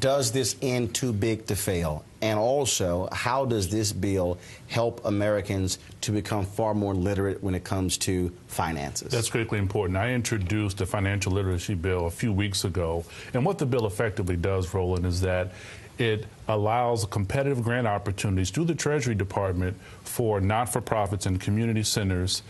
Does this end too big to fail? And also, how does this bill help Americans to become far more literate when it comes to finances? That's critically important. I introduced a financial literacy bill a few weeks ago, and what the bill effectively does, Roland, is that it allows competitive grant opportunities through the Treasury Department for not-for-profits and community centers.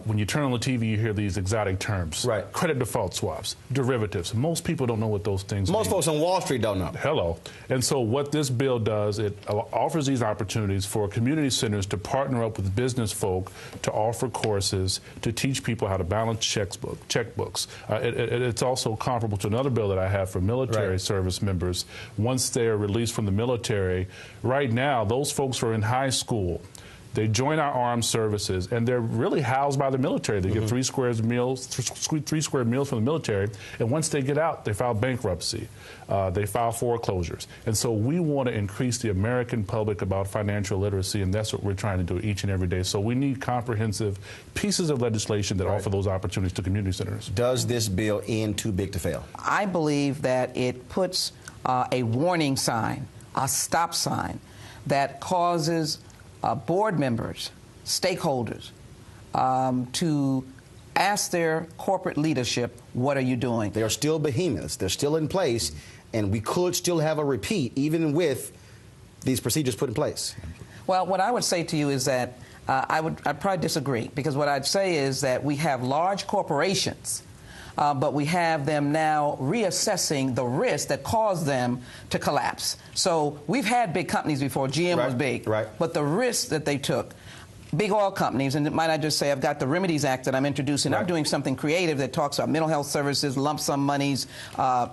When you turn on the TV, you hear these exotic terms. Right. Credit default swaps, derivatives. Most people don't know what those things mean. Most folks on Wall Street don't know. Hello. And so what this bill does, it offers these opportunities for community centers to partner up with business folk to offer courses to teach people how to balance checkbooks. It's also comparable to another bill that I have for military service members. Once they're released from the military, right now, those folks are in high school. They join our armed services, and they're really housed by the military. They get 3 square meals from the military, and once they get out, they file bankruptcy. They file foreclosures. And so we want to increase the American public about financial literacy, and that's what we're trying to do each and every day. So we need comprehensive pieces of legislation that offer those opportunities to community centers. Does this bill end too big to fail? I believe that it puts a warning sign, a stop sign, that causes board members, stakeholders, to ask their corporate leadership, what are you doing? They are still behemoths. They're still in place, and we could still have a repeat even with these procedures put in place. Well, what I would say to you is that I'd probably disagree, because what I'd say is that we have large corporations, but we have them now reassessing the risk that caused them to collapse. So we've had big companies before. GM was big. But the risk that they took, big oil companies, and might I just say, I've got the Remedies Act that I'm introducing. I'm doing something creative that talks about mental health services, lump sum monies,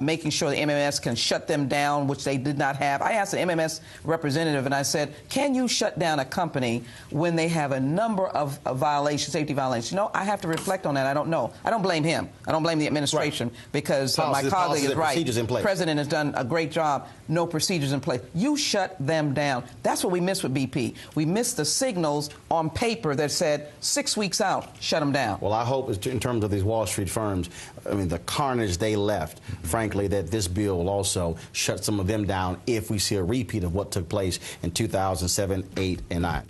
making sure the MMS can shut them down, which they did not have. I asked the MMS representative, and I said, can you shut down a company when they have a number of violations, safety violations? You know, I have to reflect on that. I don't know. I don't blame him. I don't blame the administration, because my colleague is right. The president has done a great job. No procedures in place. You shut them down. That's what we missed with BP. We missed the signals on paper that said 6 weeks out, shut them down. Well, I hope in terms of these Wall Street firms, I mean, the carnage they left, frankly, that this bill will also shut some of them down if we see a repeat of what took place in 2007, 8, and 9.